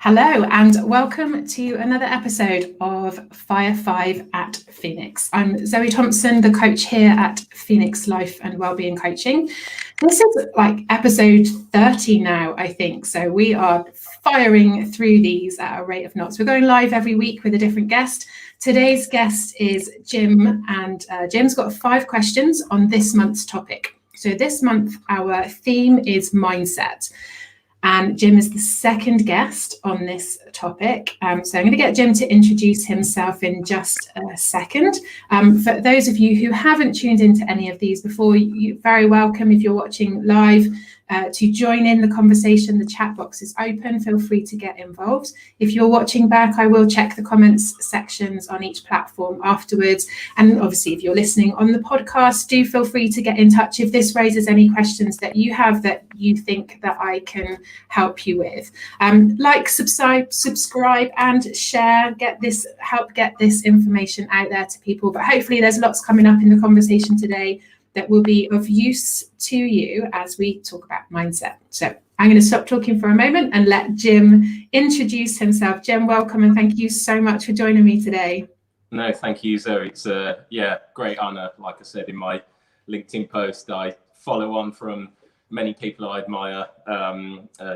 Hello and welcome to another episode of Fire 5 at Phoenix. I'm Zoe Thompson, the coach here at Phoenix Life and Wellbeing Coaching. This is like episode 30 now, I think. So we are firing through these at a rate of knots. We're going live every week with a different guest. Today's guest is Jim, and Jim's got 5 questions on this month's topic. So this month, our theme is mindset. And Jim is the second guest on this topic. So I'm going to get Jim to introduce himself in just a second. For those of you who haven't tuned into any of these before, you're very welcome if you're watching live to join in the conversation. The chat box is open. Feel free to get involved. If you're watching back, I will check the comments sections on each platform afterwards. And obviously, if you're listening on the podcast, do feel free to get in touch if this raises any questions that you have that you think that I can help you with. Like, subscribe and share, help get this information out there to people. But hopefully there's lots coming up in the conversation today that will be of use to you as we talk about mindset. So I'm going to stop talking for a moment and let Jim introduce himself. Jim, welcome, and thank you so much for joining me today. No, thank you, Zoe. It's a great honor. Like I said in my LinkedIn post, I follow on from many people I admire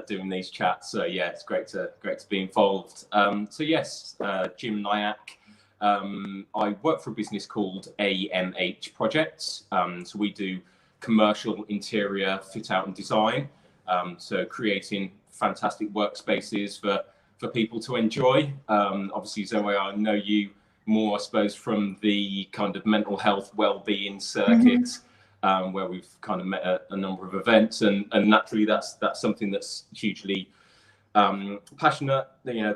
doing these chats. So yeah, it's great to be involved. Jim Nayak. I work for a business called AMH Projects. So we do commercial interior fit out and design. So creating fantastic workspaces for people to enjoy. Obviously, Zoe, I know you more, I suppose, from the kind of mental health well-being circuit, where we've kind of met at a number of events, and naturally that's something that's hugely passionate.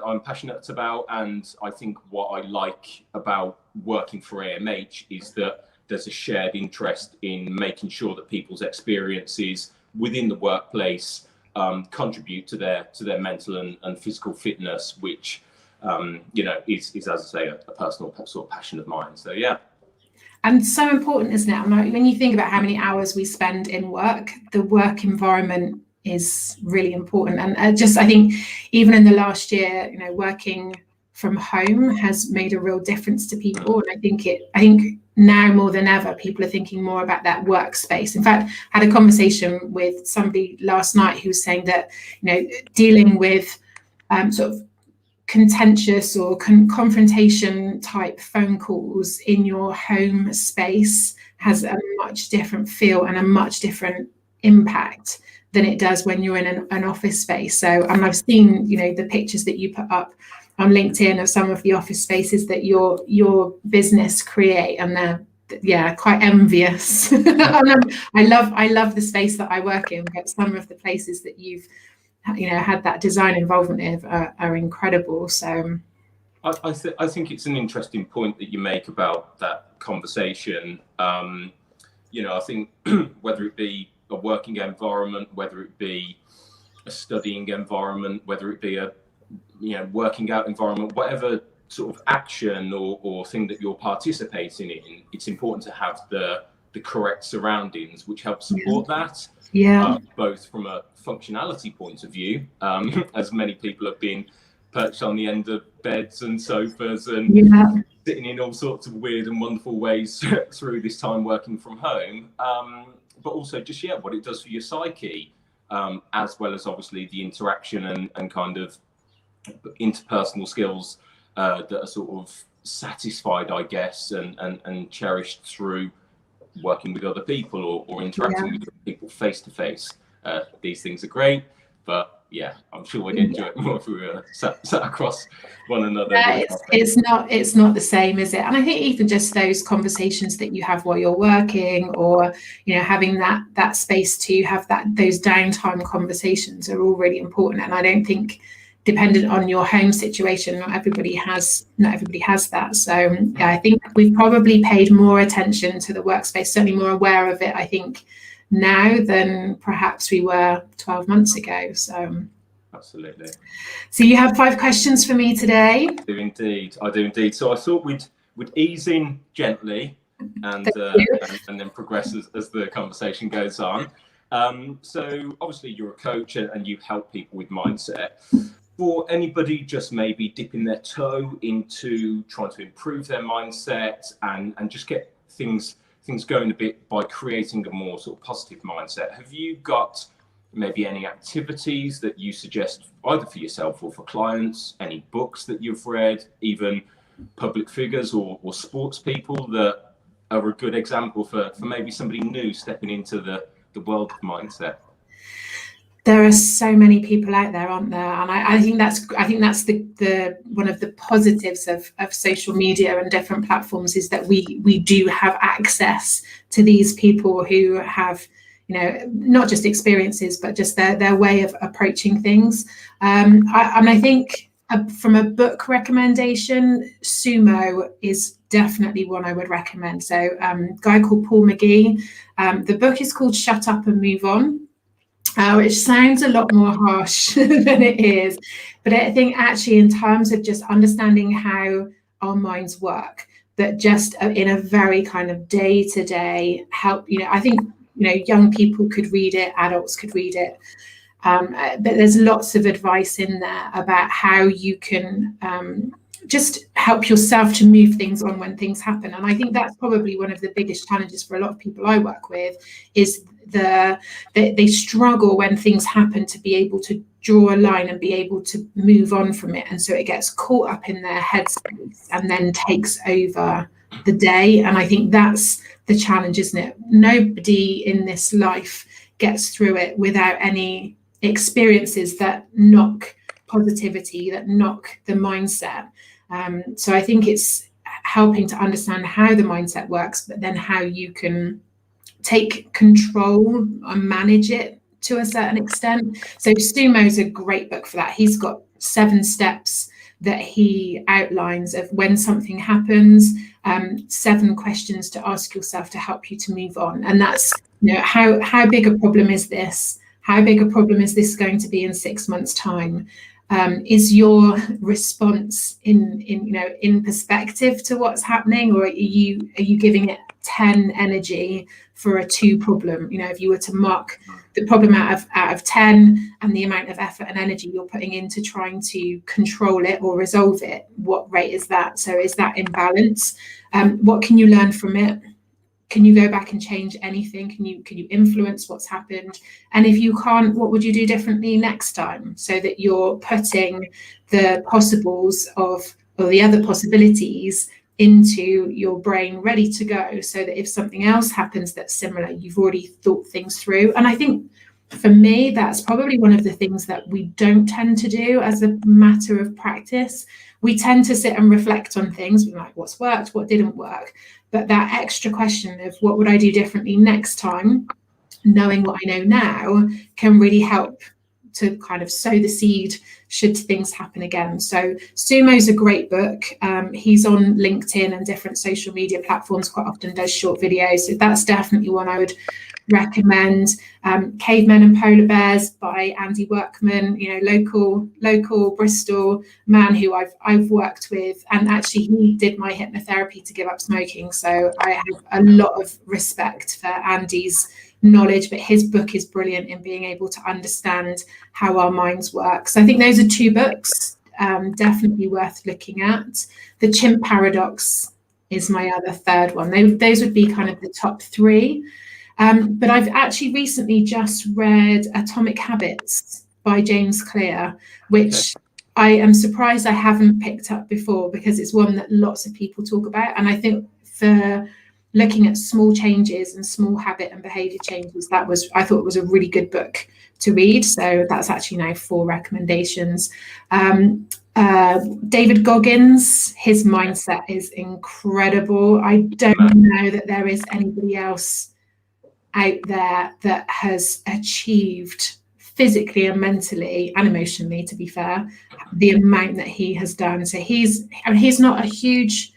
I'm passionate about, and I think what I like about working for AMH is that there's a shared interest in making sure that people's experiences within the workplace contribute to their mental and physical fitness, which is, as I say, a personal sort of passion of mine. So yeah. And so important, isn't it? When you think about how many hours we spend in work, the work environment is really important. And I think even in the last year, working from home has made a real difference to people. And I think now more than ever, people are thinking more about that workspace. In fact, I had a conversation with somebody last night who was saying that, dealing with sort of contentious or confrontation type phone calls in your home space has a much different feel and a much different impact than it does when you're in an office space. So, and I've seen, the pictures that you put up on LinkedIn of some of the office spaces that your business create, and they're quite envious. I love the space that I work in, but some of the places that you've had that design involvement in are incredible. So I think it's an interesting point that you make about that conversation. I think whether it be a working environment, whether it be a studying environment, whether it be a working out environment, whatever sort of action or thing that you're participating in, it's important to have the correct surroundings which help support that. Yeah. Both from a functionality point of view, as many people have been perched on the end of beds and sofas and sitting in all sorts of weird and wonderful ways through this time working from home, but also just what it does for your psyche, as well as obviously the interaction and kind of interpersonal skills that are sort of satisfied, I guess, and cherished through working with other people or interacting with people face to face. These things are great, but I'm sure we'd enjoy it more if we were sat across one another. It's not the same, is it? And I think even just those conversations that you have while you're working, or having that space to have those downtime conversations are all really important. And I don't think, dependent on your home situation, not everybody has that. So I think we've probably paid more attention to the workspace, certainly more aware of it, I think, now than perhaps we were 12 months ago. So absolutely. So you have 5 questions for me today. I do indeed. So I thought we'd ease in gently and then progress as the conversation goes on. So obviously you're a coach and you help people with mindset. for anybody just maybe dipping their toe into trying to improve their mindset and just get things going a bit by creating a more sort of positive mindset, have you got maybe any activities that you suggest either for yourself or for clients, any books that you've read, even public figures or sports people that are a good example for maybe somebody new stepping into the world of mindset? There are so many people out there, aren't there? And I think that's the one of the positives of social media and different platforms, is that we do have access to these people who have, you know, not just experiences, but just their way of approaching things. I think from a book recommendation, Sumo is definitely one I would recommend. So a guy called Paul McGee. The book is called Shut Up and Move On. Which sounds a lot more harsh than it is. But I think actually in terms of just understanding how our minds work, that just in a very kind of day-to-day help, you know, I think, you know, young people could read it, adults could read it. But there's lots of advice in there about how you can just help yourself to move things on when things happen. And I think that's probably one of the biggest challenges for a lot of people I work with, is they struggle when things happen to be able to draw a line and be able to move on from it. And so it gets caught up in their headspace and then takes over the day. And I think that's the challenge, isn't it? Nobody in this life gets through it without any experiences that knock positivity, that knock the mindset. So I think it's helping to understand how the mindset works, but then how you can take control and manage it to a certain extent. So Sumo is a great book for that. He's got 7 steps that he outlines of when something happens, 7 questions to ask yourself to help you to move on. And that's, you know, how big a problem is this? How big a problem is this going to be in 6 months' time? Is your response in perspective to what's happening, or are you giving it 10 energy for a 2 problem? You know, if you were to mark the problem out of 10 and the amount of effort and energy you're putting into trying to control it or resolve it, what rate is that? So is that in balance? What can you learn from it? Can you go back and change anything? Can you influence what's happened? And if you can't, what would you do differently next time, so that you're putting the possibles or the other possibilities into your brain ready to go, so that if something else happens that's similar, you've already thought things through. And I think for me, that's probably one of the things that we don't tend to do as a matter of practice. We tend to sit and reflect on things, like what's worked, what didn't work. But that extra question of what would I do differently next time, knowing what I know now, can really help to kind of sow the seed should things happen again. So Sumo's a great book. He's on LinkedIn and different social media platforms, quite often does short videos. So that's definitely one I would recommend. Cavemen and Polar Bears by Andy Workman, you know, local Bristol man who I've worked with, and actually he did my hypnotherapy to give up smoking. So I have a lot of respect for Andy's knowledge, but his book is brilliant in being able to understand how our minds work. So I think those are 2 books definitely worth looking at. The Chimp Paradox is my other 3rd one. Those would be kind of the top 3. But I've actually recently just read Atomic Habits by James Clear, which I am surprised I haven't picked up before, because it's one that lots of people talk about. And I think for looking at small changes and small habit and behavior changes, I thought it was a really good book to read. So that's actually now 4 recommendations. David Goggins, his mindset is incredible. I don't know that there is anybody else out there that has achieved physically and mentally and emotionally, to be fair, the amount that he has done. So he's not a huge,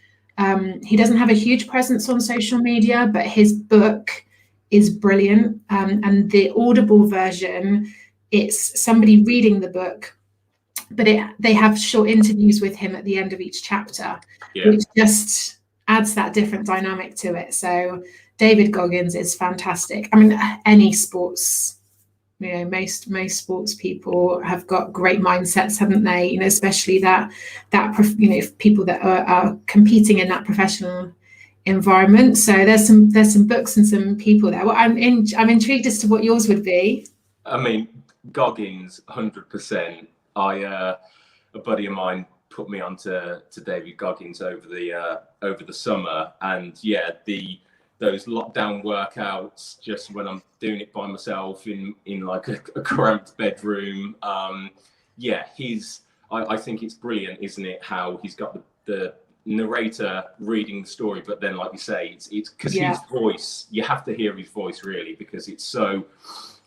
he doesn't have a huge presence on social media, but his book is brilliant. And the Audible version, it's somebody reading the book, but they have short interviews with him at the end of each chapter, which just adds that different dynamic to it. So David Goggins is fantastic. I mean, any sports most sports people have got great mindsets, haven't they? Especially that people that are competing in that professional environment. So there's some books and some people there. Well, I'm intrigued as to what yours would be. I mean, Goggins, 100%. A buddy of mine put me onto David Goggins over the summer, and yeah, those lockdown workouts, just when I'm doing it by myself in like a cramped bedroom. I think it's brilliant, isn't it? How he's got the narrator reading the story, but then, like you say, it's because his voice, you have to hear his voice really, because it's so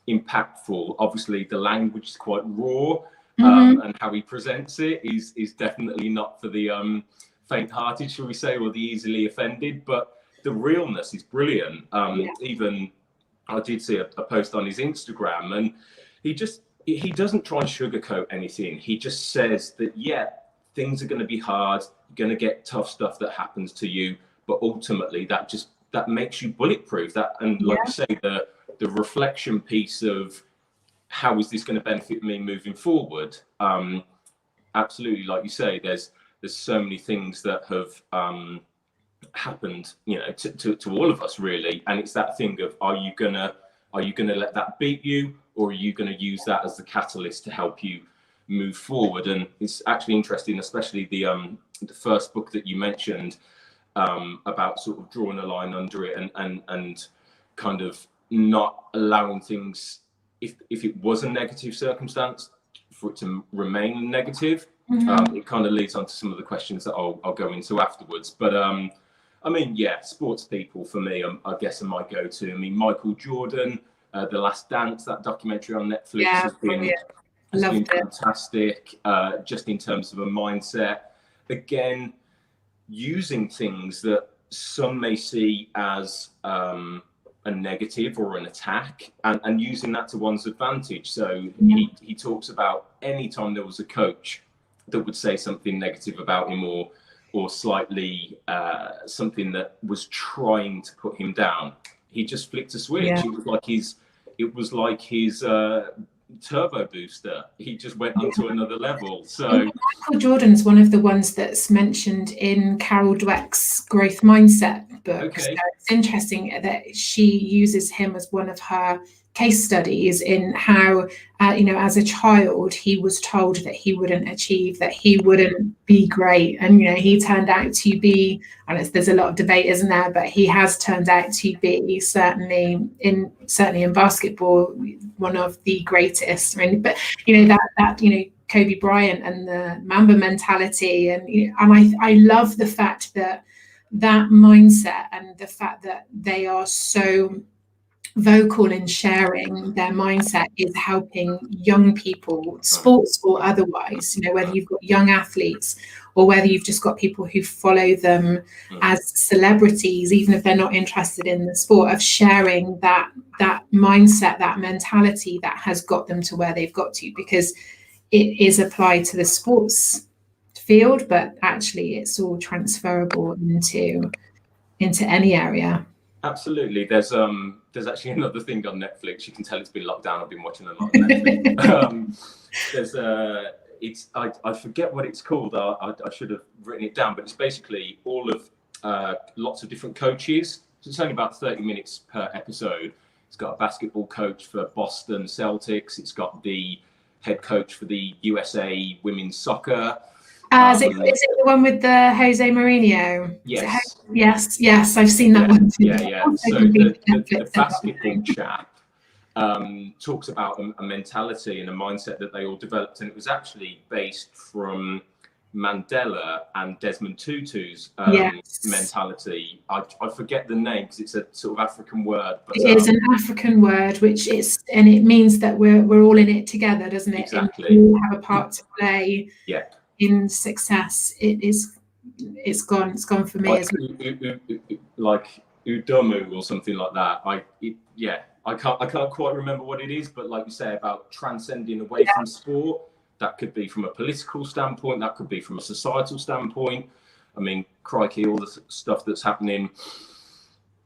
impactful. Obviously the language is quite raw, and how he presents it is definitely not for the faint-hearted, shall we say, or the easily offended, but the realness is brilliant. Even I did see a post on his Instagram, and he doesn't try and sugarcoat anything. He just says that things are going to be hard, you're going to get tough stuff that happens to you, but ultimately that makes you bulletproof. Like you say, the reflection piece of how is this going to benefit me moving forward. Absolutely, like you say, there's so many things that have happened, to all of us really, and it's that thing of are you gonna let that beat you, or are you gonna use that as the catalyst to help you move forward? And it's actually interesting, especially the first book that you mentioned, about sort of drawing a line under it and kind of not allowing things, if it was a negative circumstance, for it to remain negative. It kind of leads on to some of the questions that I'll go into afterwards. But I mean, sports people for me, I guess, are my go-to. I mean, Michael Jordan, The Last Dance, that documentary on Netflix has been fantastic, just in terms of a mindset. Again, using things that some may see as a negative or an attack, and using that to one's advantage. So he talks about any time there was a coach that would say something negative about him, or slightly something that was trying to put him down, he just flicked a switch. It was like his turbo booster. He just went onto another level. So Michael Jordan's one of the ones that's mentioned in Carol Dweck's Growth Mindset book. Okay. So it's interesting that she uses him as one of her case studies in how, as a child, he was told that he wouldn't achieve, that he wouldn't be great. And, he turned out to be, and there's a lot of debate, isn't there? But he has turned out to be certainly in basketball, one of the greatest. I mean, but, that Kobe Bryant and the Mamba mentality. And I love the fact that mindset, and the fact that they are so vocal in sharing their mindset, is helping young people, sports or otherwise, whether you've got young athletes or whether you've just got people who follow them as celebrities, even if they're not interested in the sport, of sharing that mindset, that mentality that has got them to where they've got to, because it is applied to the sports field, but actually it's all transferable into any area. Absolutely. There's actually another thing on Netflix. You can tell it's been locked down. I've been watching a lot of Netflix. I forget what it's called. I should have written it down, but it's basically all of lots of different coaches. So it's only about 30 minutes per episode. It's got a basketball coach for Boston Celtics. It's got the head coach for the USA women's soccer. Is it the one with the Jose Mourinho? Yes. Yes, I've seen that one too. Yeah. So the basketball chap talks about a mentality and a mindset that they all developed, and it was actually based from Mandela and Desmond Tutu's mentality. I forget the name because it's a sort of African word. But it is an African word, and it means that we're all in it together, doesn't it? Exactly. And we all have a part to play. Yeah. In success. It's gone for me as like Udomu or something like that. I can't quite remember what it is, but like you say about transcending away from sport, that could be from a political standpoint, that could be from a societal standpoint. I mean, crikey, all the stuff that's happening,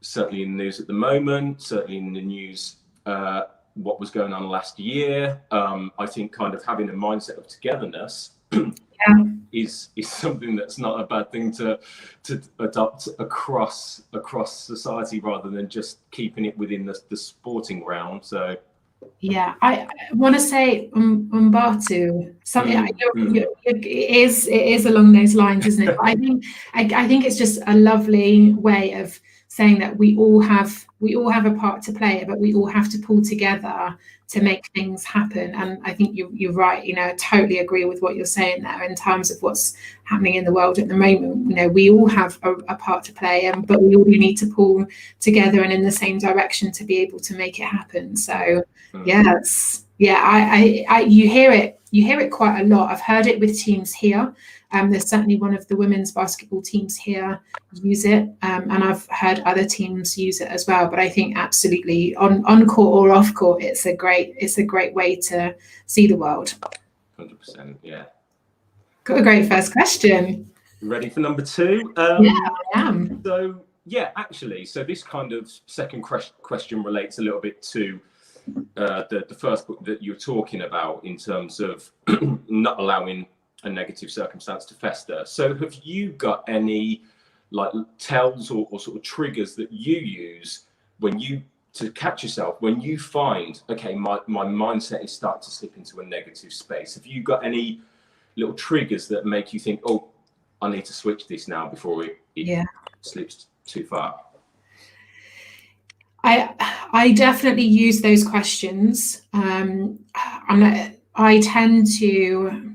certainly in the news at the moment, certainly in the news what was going on last year. I think kind of having a mindset of togetherness is something that's not a bad thing to adopt across society, rather than just keeping it within the sporting realm. So yeah, I want to say Umbatu, something. It is along those lines, isn't it? But I think it's just a lovely way of saying that we all have a part to play, but we all have to pull together to make things happen. And I think you're right. You know, I totally agree with what you're saying there in terms of what's happening in the world at the moment. You know, we all have a part to play, but we all need to pull together and in the same direction to be able to make it happen. So yes, I you hear it quite a lot. I've heard it with teams here. There's certainly one of the women's basketball teams here use it, and I've heard other teams use it as well. But I think absolutely on court or off court, it's a great way to see the world. 100%, yeah. Got a great first question. Ready for number 2? Yeah, I am. So yeah, actually, so this kind of second question relates a little bit to the first book that you're talking about, in terms of not allowing a negative circumstance to fester. So have you got any like tells or sort of triggers that you use to catch yourself when you find, okay, my mindset is starting to slip into a negative space? Have you got any little triggers that make you think, oh, I need to switch this now before it slips too far? I definitely use those questions. I tend to.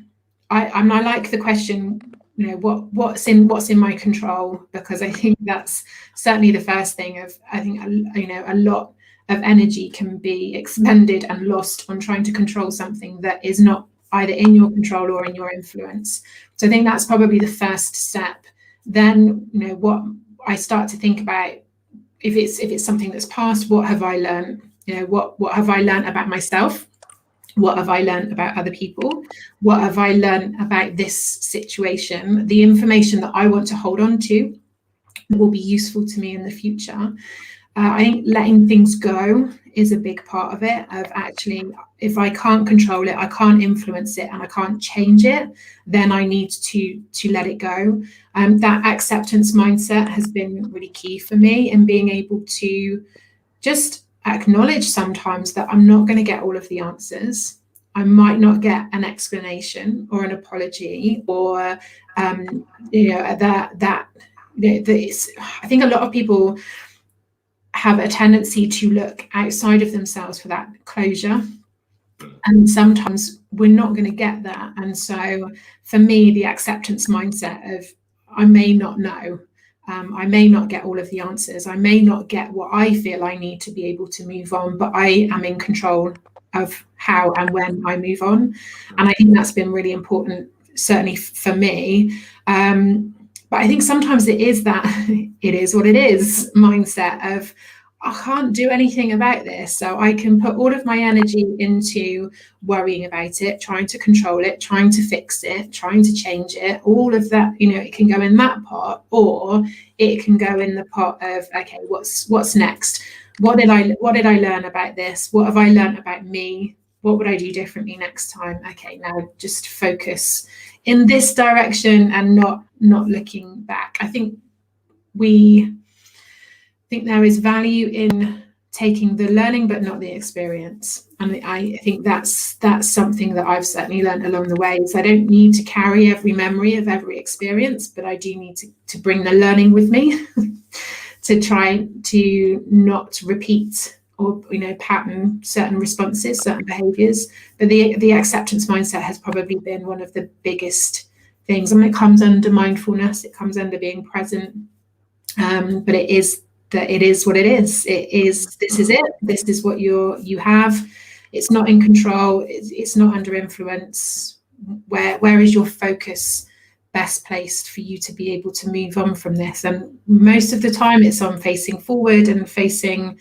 I like the question, you know, what's in my control, because I think that's certainly the first thing. I think, you know, a lot of energy can be expended and lost on trying to control something that is not either in your control or in your influence. So I think that's probably the first step. Then, you know, what I start to think about, if it's something that's past, what have I learned? You know, what have I learned about myself? What have I learned about other people? What have I learned about this situation? The information that I want to hold on to that will be useful to me in the future. I think letting things go is a big part of it. Of actually, if I can't control it, I can't influence it, and I can't change it, then I need to let it go. That acceptance mindset has been really key for me in being able to just acknowledge sometimes that I'm not going to get all of the answers. I might not get an explanation or an apology, or you know, that I think a lot of people have a tendency to look outside of themselves for that closure, and sometimes we're not going to get that. And so for me, the acceptance mindset of, I may not know, I may not get all of the answers, I may not get what I feel I need to be able to move on, but I am in control of how and when I move on. And I think that's been really important, certainly for me. But I think sometimes it is that it is what it is mindset of, I can't do anything about this, so I can put all of my energy into worrying about it, trying to control it, trying to fix it, trying to change it. All of that, you know, it can go in that part, or it can go in the part of, okay, what's next? What did I learn about this? What have I learned about me? What would I do differently next time? Okay, now just focus in this direction and not looking back. I think there is value in taking the learning, but not the experience. And I think that's something that I've certainly learned along the way. Is I don't need to carry every memory of every experience, but I do need to bring the learning with me to try to not repeat or, you know, pattern certain responses, certain behaviors. But the acceptance mindset has probably been one of the biggest things. I mean, it comes under mindfulness, it comes under being present, but it is that it is what it is. This is it. This is what you have. It's not in control. It's not under influence. Where is your focus best placed for you to be able to move on from this? And most of the time it's on facing forward and facing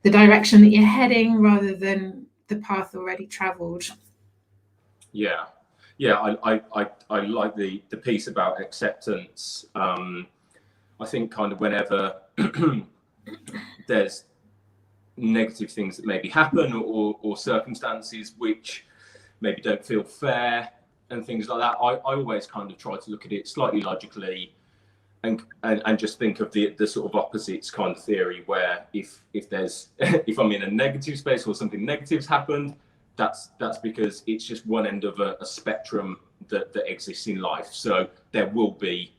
the direction that you're heading rather than the path already traveled. I like the piece about acceptance. I think kind of whenever there's negative things that maybe happen, or circumstances which maybe don't feel fair and things like that, I always kind of try to look at it slightly logically and just think of the sort of opposites kind of theory, where if there's if I'm in a negative space or something negative's happened, that's because it's just one end of a spectrum that exists in life. So there will be,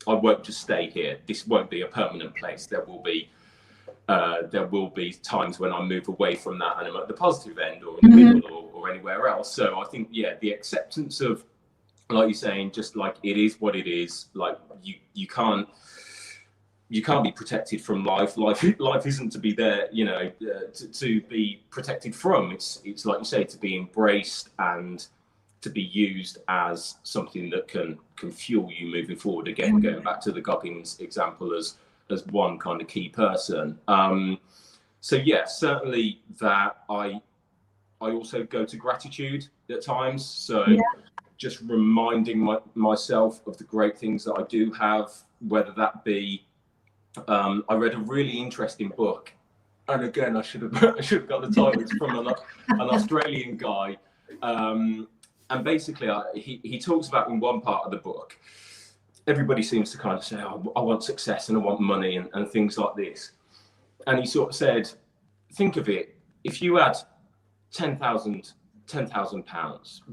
I won't just stay here. This won't be a permanent place. There will be times when I move away from that and I'm at the positive end, or in the middle, or anywhere else. So I think, yeah, the acceptance of, like you're saying, just like it is what it is. Like you can't be protected from life. Life isn't to be there, you know, to be protected from. It's like you say, to be embraced and to be used as something that can fuel you moving forward. Again, going back to the Goggins example as one kind of key person. So yeah, certainly that I also go to gratitude at times. So just reminding myself of the great things that I do have, whether that be, I read a really interesting book, and again, I should have got the title. It's from an Australian guy. And basically, he talks about, in one part of the book, everybody seems to kind of say, oh, I want success and I want money and things like this. And he sort of said, think of it, if you had £10,000,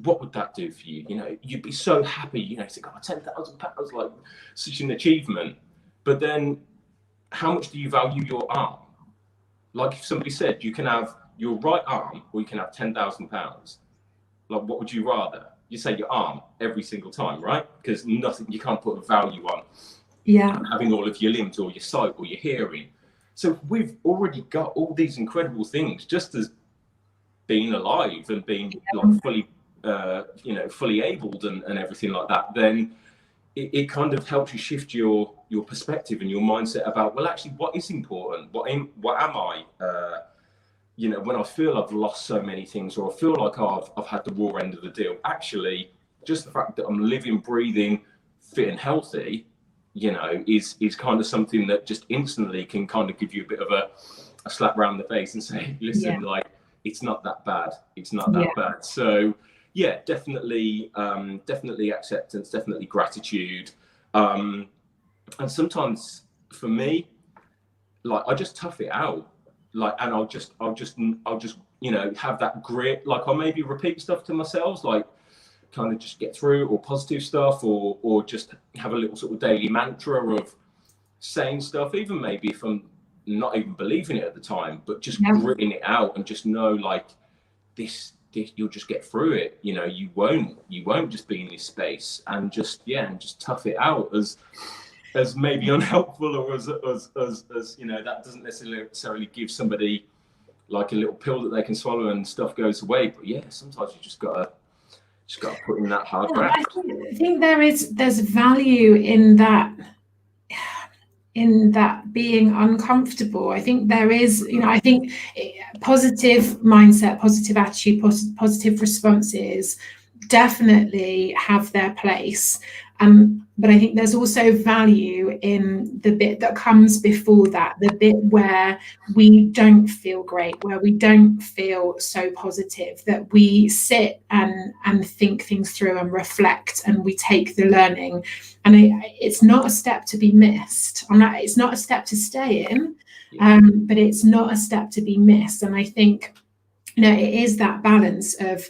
what would that do for you? You know, you'd be so happy, you know, to go, £10,000, like such an achievement. But then how much do you value your arm? Like if somebody said you can have your right arm or you can have £10,000, like what would you rather? You say your arm every single time, right? Because nothing, you can't put a value on having all of your limbs or your sight or your hearing. So we've already got all these incredible things, just as being alive and being like fully, fully abled and everything like that. Then it kind of helps you shift your perspective and your mindset about, well, actually, what is important? What am I? When I feel I've lost so many things, or I feel like I've had the raw end of the deal, actually, just the fact that I'm living, breathing, fit and healthy, you know, is kind of something that just instantly can kind of give you a bit of a slap around the face and say, listen, like, it's not that bad. It's not that bad. So yeah, definitely acceptance, definitely gratitude. And sometimes for me, like, I just tough it out. Like, and I'll just, you know, have that grit. Like, I'll maybe repeat stuff to myself, like kind of just get through, or positive stuff, or just have a little sort of daily mantra of saying stuff, even maybe if I'm not even believing it at the time, but just gritting it out and just know, like, this you'll just get through it. You know, you won't just be in this space, and just tough it out, as maybe unhelpful, or as you know, that doesn't necessarily give somebody like a little pill that they can swallow and stuff goes away. But yeah, sometimes you just gotta put in that hard graft. I think there's value in that being uncomfortable. I think there is, you know, I think positive mindset, positive attitude, positive responses definitely have their place. But I think there's also value in the bit that comes before that, the bit where we don't feel great, where we don't feel so positive, that we sit and think things through and reflect, and we take the learning. And it's not a step to be missed. It's not a step to stay in, but it's not a step to be missed. And I think, you know, it is that balance of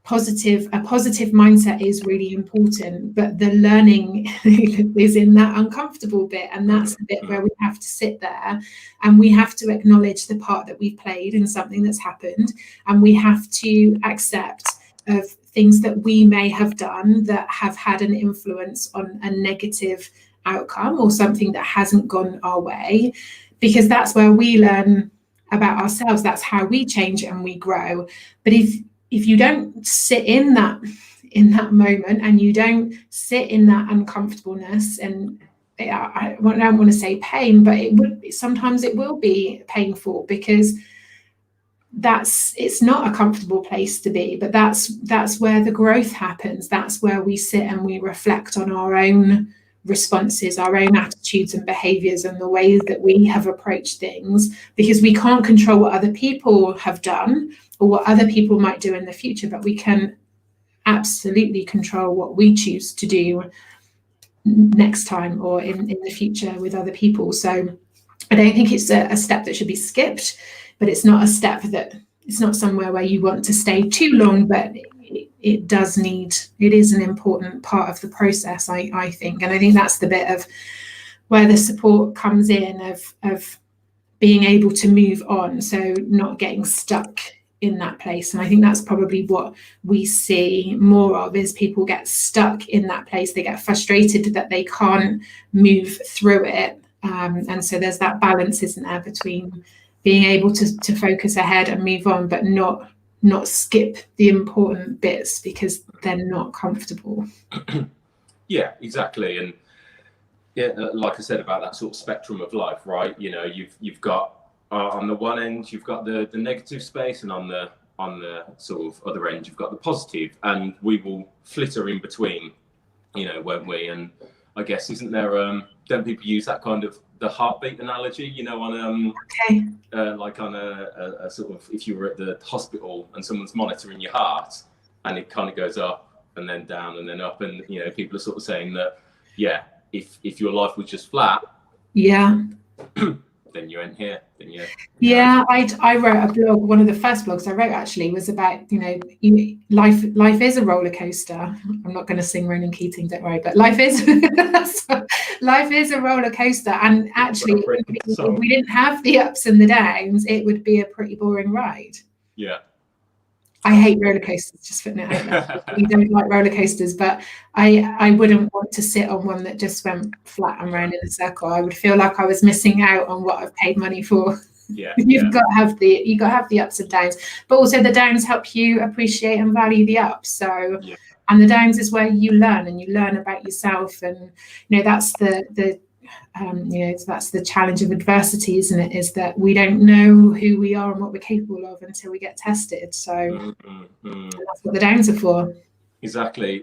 a positive mindset is really important, but the learning is in that uncomfortable bit, and that's the bit where we have to sit there and we have to acknowledge the part that we've played in something that's happened, and we have to accept of things that we may have done that have had an influence on a negative outcome, or something that hasn't gone our way, because that's where we learn about ourselves. That's how we change and we grow. But if you don't sit in that moment, and you don't sit in that uncomfortableness, and I don't want to say pain, but sometimes it will be painful, because it's not a comfortable place to be, but that's where the growth happens. That's where we sit and we reflect on our own responses, our own attitudes and behaviors, and the ways that we have approached things, because we can't control what other people have done or what other people might do in the future, but we can absolutely control what we choose to do next time or in the future with other people. So I don't think it's a step that should be skipped, but it's not a step that, it's not somewhere where you want to stay too long, but it is an important part of the process, I think. And I think that's the bit of where the support comes in, of being able to move on, so not getting stuck in that place. And I think that's probably what we see more of, is people get stuck in that place. They get frustrated that they can't move through it. And so there's that balance, isn't there, between being able to focus ahead and move on, but not skip the important bits because they're not comfortable. Yeah, exactly. And yeah, like I said about that sort of spectrum of life, right? You know, you've got on the one end you've got the negative space, and on the sort of other end you've got the positive, and we will flitter in between, you know, won't we? And I guess, isn't there don't people use that kind of the heartbeat analogy, you know, on like on a sort of, if you were at the hospital and someone's monitoring your heart, and it kind of goes up and then down and then up, and you know, people are sort of saying that, yeah, if your life was just flat, yeah, then you ain't here, then yeah. I wrote a blog. One of the first blogs I wrote actually was about, you know, life is a roller coaster. I'm not going to sing Ronan Keating, don't worry, but life is life is a roller coaster. And actually, if we didn't have the ups and the downs, it would be a pretty boring ride. Yeah. I hate roller coasters, just putting it out there. We don't like roller coasters, but I wouldn't want to sit on one that just went flat and round in a circle. I would feel like I was missing out on what I've paid money for. Yeah. You've got to have the ups and downs, but also the downs help you appreciate and value the ups. So, and the downs is where you learn, and you learn about yourself, and you know, that's the you know, that's the challenge of adversity, isn't it? Is that we don't know who we are and what we're capable of until we get tested. So that's what the downs are for. Exactly.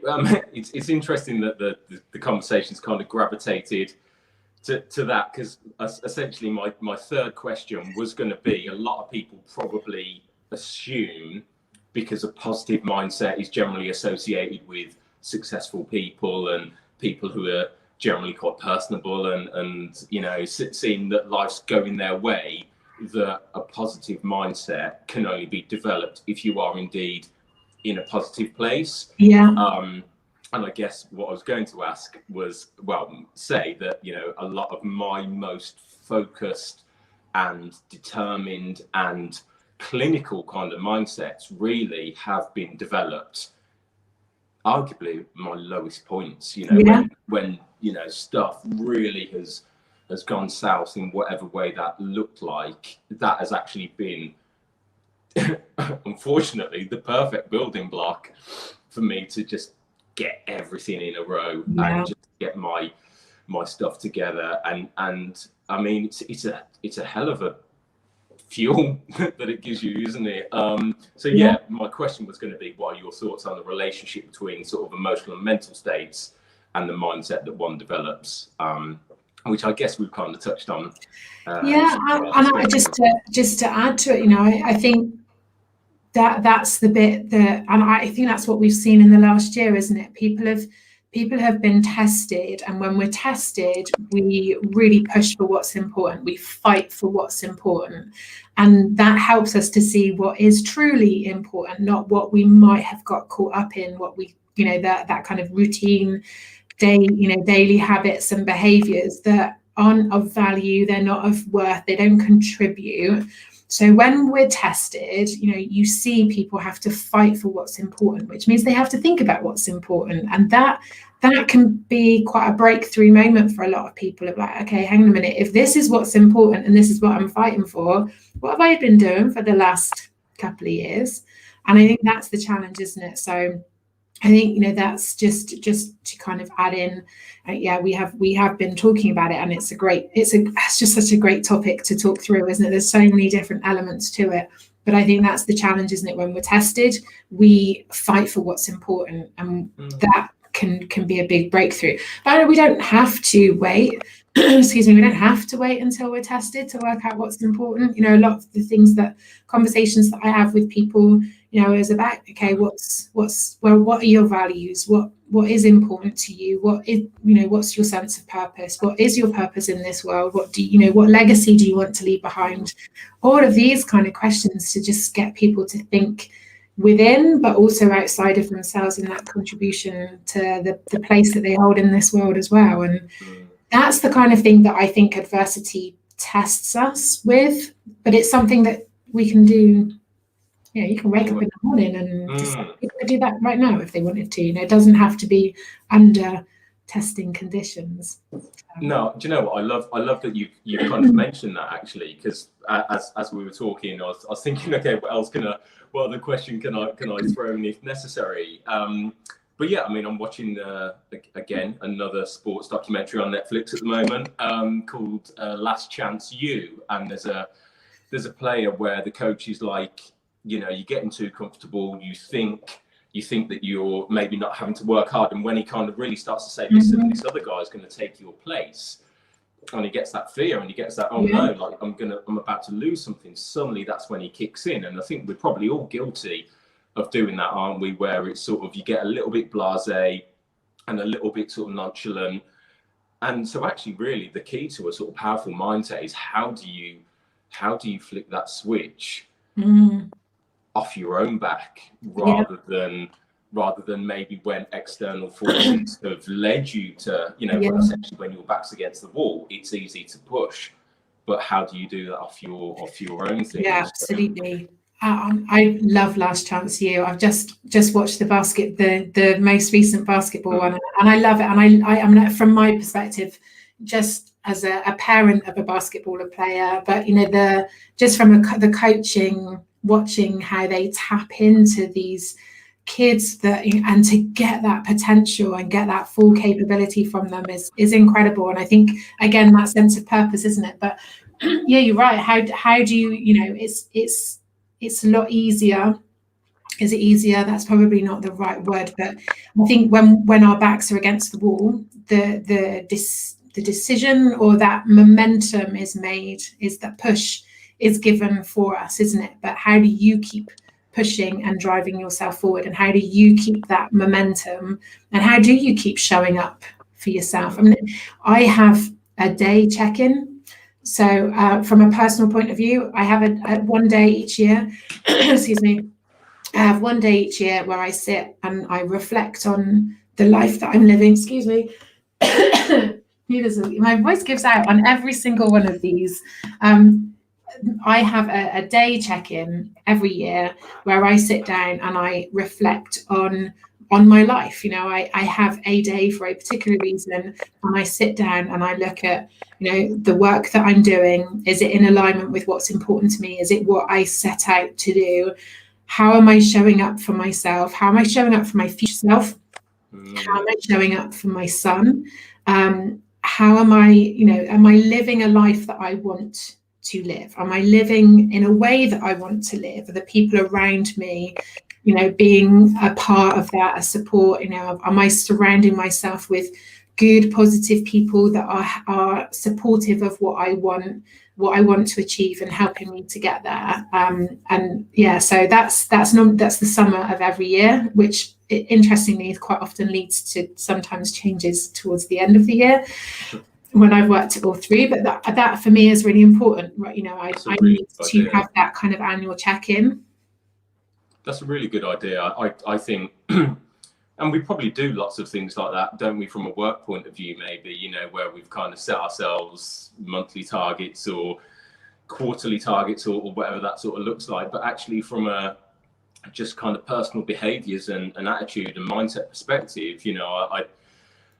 It's interesting that the conversation's kind of gravitated to that, because essentially my third question was going to be, a lot of people probably assume, because a positive mindset is generally associated with successful people and people who are generally quite personable and you know, seeing that life's going their way, that a positive mindset can only be developed if you are indeed in a positive place. Yeah. And I guess what I was going to ask was, well, say that, you know, a lot of my most focused and determined and clinical kind of mindsets really have been developed arguably my lowest points, you know, when you know, stuff really has gone south in whatever way that looked like. That has actually been unfortunately the perfect building block for me to just get everything in a row and just get my stuff together. And I mean, it's a hell of a fuel that it gives you, isn't it? So yeah, my question was going to be, what are your thoughts on the relationship between sort of emotional and mental states and the mindset that one develops, which I guess we've kind of touched on. And just to add to it, you know, I think that's the bit that, and I think that's what we've seen in the last year, isn't it? People have been tested, and when we're tested, we really push for what's important. We fight for what's important, and that helps us to see what is truly important, not what we might have got caught up in, what we, you know, that kind of routine daily habits and behaviors that aren't of value, they're not of worth, they don't contribute. So when we're tested, you know, you see people have to fight for what's important, which means they have to think about what's important. And that can be quite a breakthrough moment for a lot of people, of like, okay, hang on a minute, if this is what's important and this is what I'm fighting for, what have I been doing for the last couple of years? And I think that's the challenge, isn't it? So I think, you know, that's just to kind of add in, we have been talking about it, and it's just such a great topic to talk through, isn't it? There's so many different elements to it, but I think that's the challenge, isn't it? When we're tested, we fight for what's important, and that can be a big breakthrough. But we don't have to wait. Excuse me, we don't have to wait until we're tested to work out what's important. A lot of the conversations that I have with people, is about, okay, what are your values? What is important to you? What's your sense of purpose? What is your purpose in this world? What legacy do you want to leave behind? All of these kind of questions to just get people to think within, but also outside of themselves, in that contribution to the place that they hold in this world as well. And that's the kind of thing that I think adversity tests us with, but it's something that we can do. You can wake up in the morning and decide people could do that right now if they wanted to. It doesn't have to be under testing conditions. No, do you know what I love that you kind of mentioned that, actually, because as we were talking, I was thinking, okay, what other question can I throw in if necessary? But yeah, I mean, I'm watching again another sports documentary on Netflix at the moment called Last Chance U, and there's a player where the coach is like, you're getting too comfortable. You think that you're maybe not having to work hard, and when he kind of really starts to say, listen, this other guy is going to take your place, and he gets that fear and he gets that, oh no, like I'm about to lose something. Suddenly that's when he kicks in. And I think we're probably all guilty of doing that, aren't we? Where it's sort of, you get a little bit blasé and a little bit sort of nonchalant. And so actually really the key to a sort of powerful mindset is how do you flick that switch off your own back, rather than maybe when external forces have led you to, essentially when your back's against the wall, it's easy to push. But how do you do that off your own thing? Yeah, absolutely. I love Last Chance U. I've just watched the most recent basketball one, and I love it. And I mean, from my perspective, just as a parent of a basketballer player, but just from the coaching, watching how they tap into these kids and to get that potential and get that full capability from them is incredible. And I think, again, that sense of purpose, isn't it? But yeah, you're right. How do you, it's a lot easier. Is it easier? That's probably not the right word, but I think when our backs are against the wall, the decision or that momentum is made, is that push is given for us, isn't it? But how do you keep pushing and driving yourself forward, and how do you keep that momentum, and how do you keep showing up for yourself? I mean, I have a day check-in. So from a personal point of view, I have a one day each year, excuse me, I have one day each year where I sit and I reflect on the life that I'm living. Excuse me. My voice gives out on every single one of these. I have a day check-in every year where I sit down and I reflect on my life. I have a day for a particular reason, and I sit down and I look at, the work that I'm doing. Is it in alignment with what's important to me? Is it what I set out to do? How am I showing up for myself? How am I showing up for my future self? How am I showing up for my son? How am I living a life that I want to live? Am I living in a way that I want to live? Are the people around me, being a part of that, a support? Am I surrounding myself with good, positive people that are supportive of what I want to achieve and helping me to get there? And yeah, so that's the summer of every year, which interestingly quite often leads to sometimes changes towards the end of the year when I've worked it all through. But that for me is really important, right? I need to have that kind of annual check-in. That's a really good idea. I think, and we probably do lots of things like that, don't we, from a work point of view, maybe, where we've kind of set ourselves monthly targets or quarterly targets or whatever that sort of looks like. But actually from a just kind of personal behaviors and attitude and mindset perspective,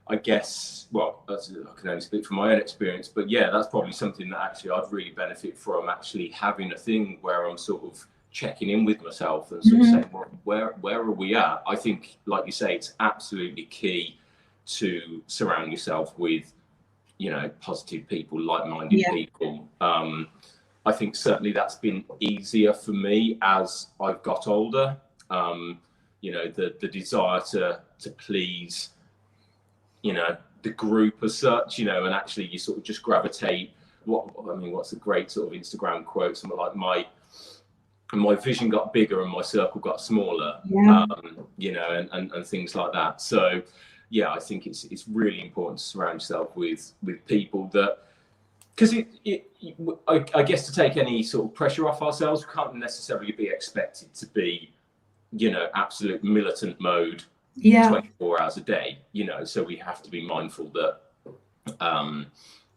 I guess, well, I can only speak from my own experience, but yeah, that's probably something that actually I'd really benefit from, actually having a thing where I'm sort of checking in with myself and sort of saying, well, where are we at? I think, like you say, it's absolutely key to surround yourself with, positive people, like-minded people. I think certainly that's been easier for me as I've got older. The desire to please the group as such, and actually you sort of just gravitate. What's a great sort of Instagram quote? Something like my vision got bigger and my circle got smaller, and things like that. So yeah, I think it's really important to surround yourself with people that, because I guess to take any sort of pressure off ourselves, we can't necessarily be expected to be, absolute militant mode 24 hours a day, so we have to be mindful that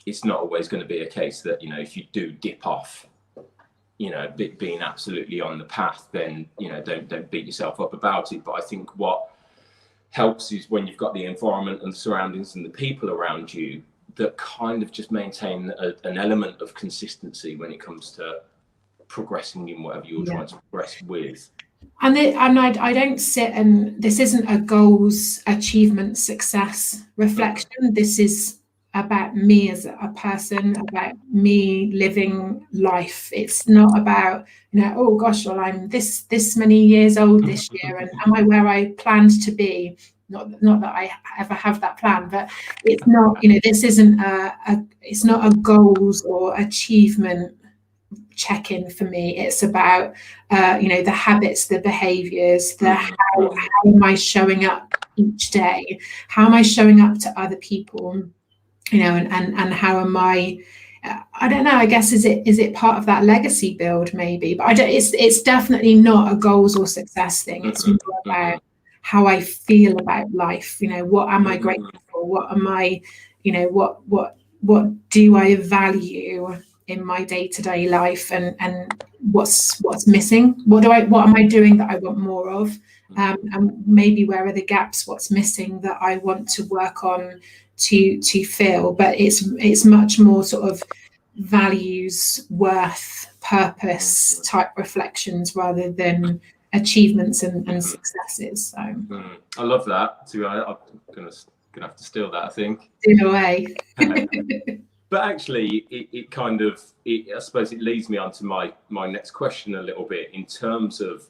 it's not always going to be a case that, if you do dip off, being absolutely on the path, then, don't beat yourself up about it. But I think what helps is when you've got the environment and the surroundings and the people around you that kind of just maintain an element of consistency when it comes to progressing in whatever you're trying to progress with. And I don't sit, and this isn't a goals, achievement, success reflection. This is about me as a person, about me living life. It's not about, oh gosh, well, I'm this many years old this year, and am I where I planned to be? Not that I ever have that plan, but it's not, this isn't it's not a goals or achievement check-in for me. It's about the habits, the behaviors, how am I showing up each day? How am I showing up to other people? And how am I don't know, I guess, is it part of that legacy build maybe? But it's definitely not a goals or success thing. It's more about how I feel about life. What am I grateful for? What am I, what do I value in my day-to-day life, and what's missing? What am I doing that I want more of? And maybe where are the gaps? What's missing that I want to work on to fill? But it's much more sort of values, worth, purpose type reflections rather than achievements and successes. So I love that. I'm gonna have to steal that, I think. In a way. But actually, it kind of, I suppose it leads me on to my next question a little bit, in terms of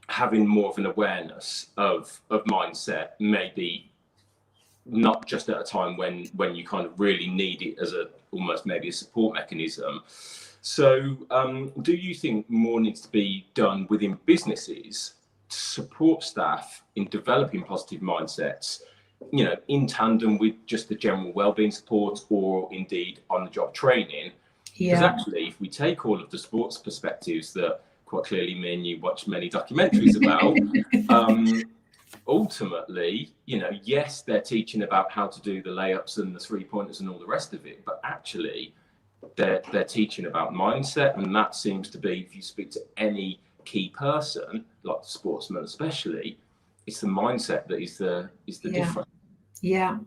having more of an awareness of mindset, maybe not just at a time when you kind of really need it as almost maybe a support mechanism. So do you think more needs to be done within businesses to support staff in developing positive mindsets, in tandem with just the general wellbeing support, or indeed on the job training? Because actually, if we take all of the sports perspectives that quite clearly me and you watch many documentaries about, ultimately, yes, they're teaching about how to do the layups and the 3-pointers and all the rest of it, but actually they're teaching about mindset. And that seems to be, if you speak to any key person, like sportsmen especially, it's the mindset that is the difference. Yeah,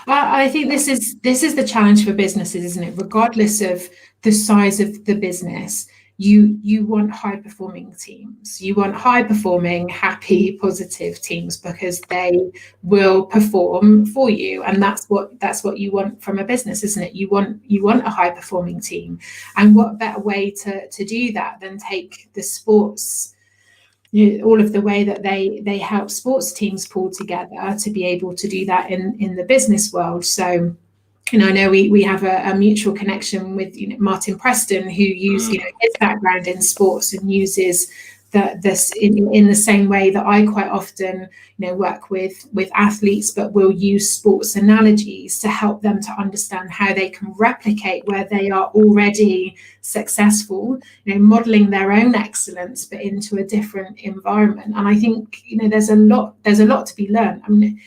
I think this is the challenge for businesses, isn't it? Regardless of the size of the business, you want high performing teams. You want high performing, happy, positive teams, because they will perform for you, and that's what you want from a business, isn't it? You want a high performing team, and what better way to do that than take the sports, all of the way that they help sports teams pull together to be able to do that in the business world. So I know we have a mutual connection with Martin Preston, who used his background in sports and uses this in the same way that I quite often work with athletes, but will use sports analogies to help them to understand how they can replicate where they are already successful, modeling their own excellence but into a different environment. And I think there's a lot to be learned. I mean,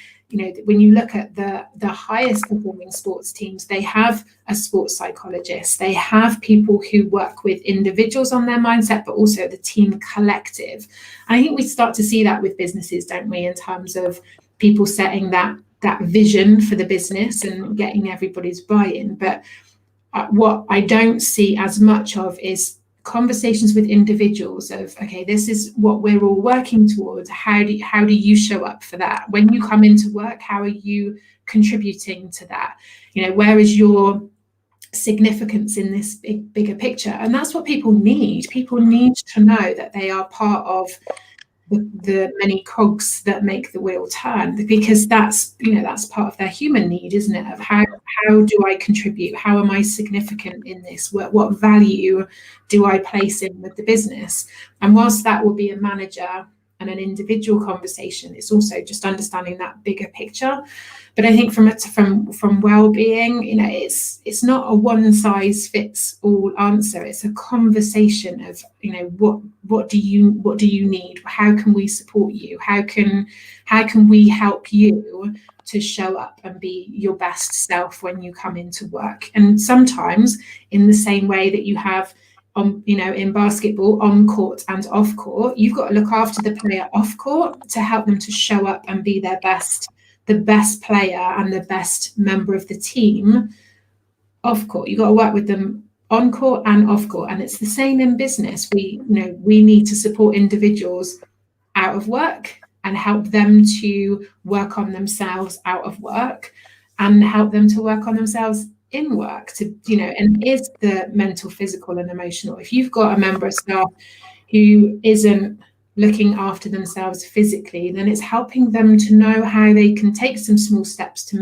when you look at the highest performing sports teams, they have a sports psychologist, they have people who work with individuals on their mindset, but also the team collective. And I think we start to see that with businesses, don't we, in terms of people setting that vision for the business and getting everybody's buy-in. But what I don't see as much of is conversations with individuals of, okay, this is what we're all working towards. How do you show up for that? When you come into work, how are you contributing to that? Where is your significance in this bigger picture? And that's what people need. People need to know that they are part of the many cogs that make the wheel turn, because that's, you know, that's part of their human need, isn't it? Of how do I contribute? How am I significant in this? What value do I place in with the business? And whilst that will be a manager and an individual conversation, it's also just understanding that bigger picture. But I think from well-being, you know, it's not a one size fits all answer. It's a conversation of, you know, what do you need? How can we support you? How can we help you to show up and be your best self when you come into work? And sometimes, in the same way that you have you know, in basketball, on court and off court, you've got to look after the player off court to help them to show up and be the best player and the best member of the team off court. You've got to work with them on court and off court. And it's the same in business. We need to support individuals out of work and help them to work on themselves out of work, and help them to work on themselves in work, to, you know, and is the mental, physical and emotional. If you've got a member of staff who isn't looking after themselves physically, then it's helping them to know how they can take some small steps to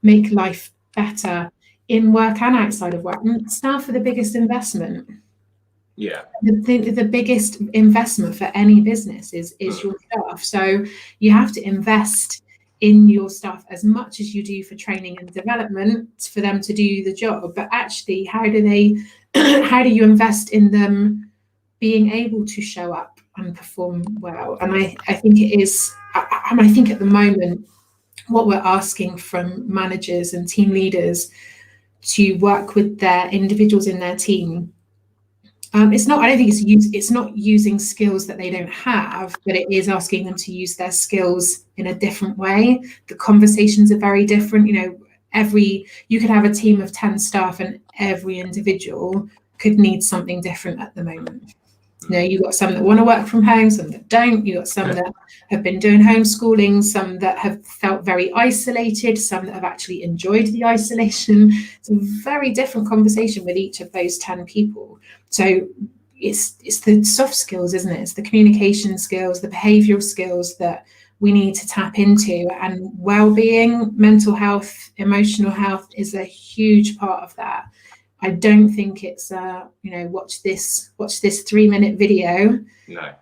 make life better in work and outside of work. And staff are the biggest investment. Yeah. The biggest investment for any business is your staff. So you have to invest in your staff as much as you do for training and development for them to do the job. But actually, how do you invest in them being able to show up and perform well? And I think it is, and I think at the moment, what we're asking from managers and team leaders to work with their individuals in their team, it's not using skills that they don't have, but it is asking them to use their skills in a different way. The conversations are very different. You know, you could have a team of 10 staff and every individual could need something different at the moment. You know, you've got some that want to work from home, some that don't. You've got some that have been doing homeschooling, some that have felt very isolated, some that have actually enjoyed the isolation. It's a very different conversation with each of those 10 people. So it's the soft skills, isn't it? It's the communication skills, the behavioural skills that we need to tap into. And well-being, mental health, emotional health is a huge part of that. I don't think it's you know, watch this 3-minute video. No.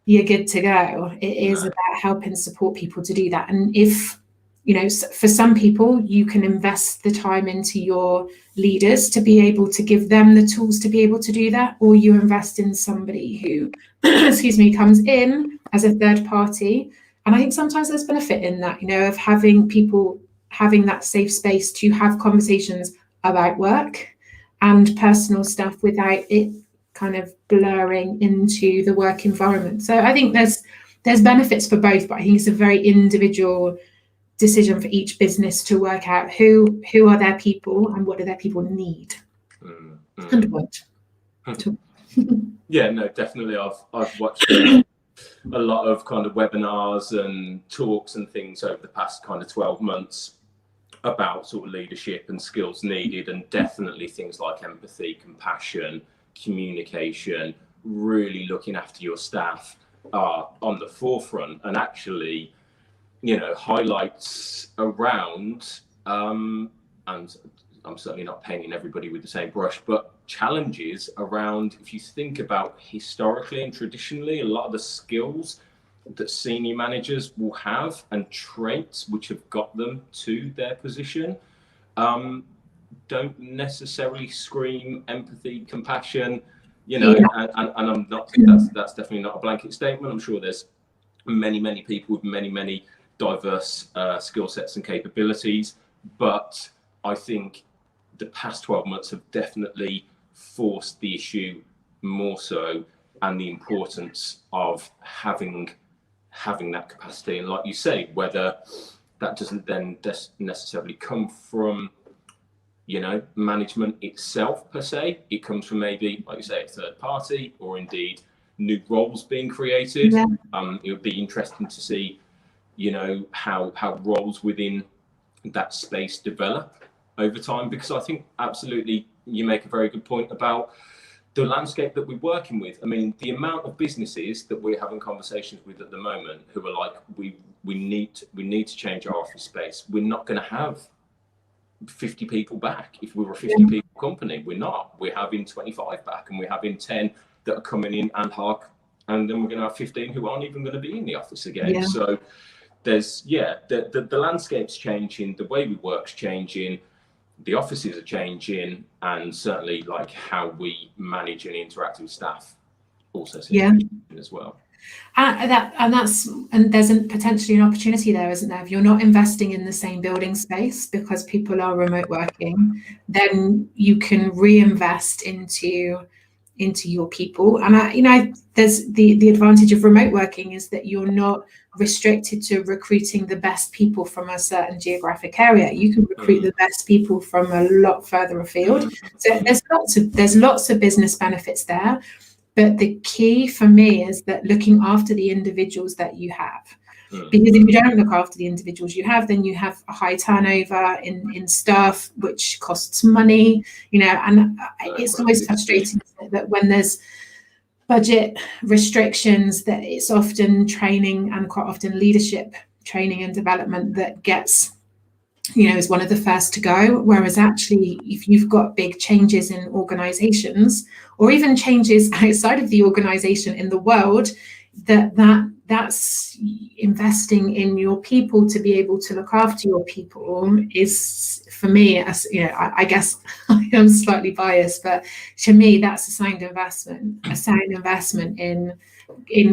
You're good to go. It is about helping support people to do that. And if, you know, for some people, you can invest the time into your leaders to be able to give them the tools to be able to do that, or you invest in somebody who, excuse me, comes in as a third party. And I think sometimes there's benefit in that, you know, of having people having that safe space to have conversations about work and personal stuff without it kind of blurring into the work environment. So I think there's benefits for both, but I think it's a very individual decision for each business to work out who are their people and what do their people need. And what. Yeah, no, definitely. I've watched a lot of kind of webinars and talks and things over the past kind of 12 months about sort of leadership and skills needed, and definitely things like empathy, compassion, communication, really looking after your staff are on the forefront. And actually, you know, highlights around, and I'm certainly not painting everybody with the same brush, but challenges around, if you think about historically and traditionally, a lot of the skills that senior managers will have and traits which have got them to their position don't necessarily scream empathy, compassion, you know. Yeah. And I'm not, that's definitely not a blanket statement. I'm sure there's many people with many diverse skill sets and capabilities, but I think the past 12 months have definitely forced the issue more so, and the importance of having that capacity. And like you say, whether that doesn't then necessarily come from, you know, management itself per se, it comes from maybe, like you say, a third party, or indeed new roles being created. Yeah. It would be interesting to see, you know, how roles within that space develop over time, because I think absolutely you make a very good point about the landscape that we're working with, I mean, the amount of businesses that we're having conversations with at the moment who are like, we need to change our office space. We're not going to have 50 people back. If we were a 50 people company, we're not. We're having 25 back, and we're having 10 that are coming in ad hoc, and then we're going to have 15 who aren't even going to be in the office again. Yeah. So there's, the landscape's changing, the way we work's changing, the offices are changing, and certainly like how we manage and interact with staff also seems as well. And there's potentially an opportunity there, isn't there? If you're not investing in the same building space because people are remote working, then you can reinvest into your people. And there's the advantage of remote working is that you're not restricted to recruiting the best people from a certain geographic area. You can recruit the best people from a lot further afield. So there's lots of business benefits there. But the key for me is that looking after the individuals that you have. Because if you don't look after the individuals you have, then you have a high turnover in staff, which costs money, and it's always frustrating that when there's budget restrictions, that it's often training and quite often leadership training and development that gets, is one of the first to go. Whereas actually, if you've got big changes in organizations or even changes outside of the organization in the world, that's investing in your people to be able to look after your people is, for me, as I guess I am slightly biased, but to me that's a sound investment in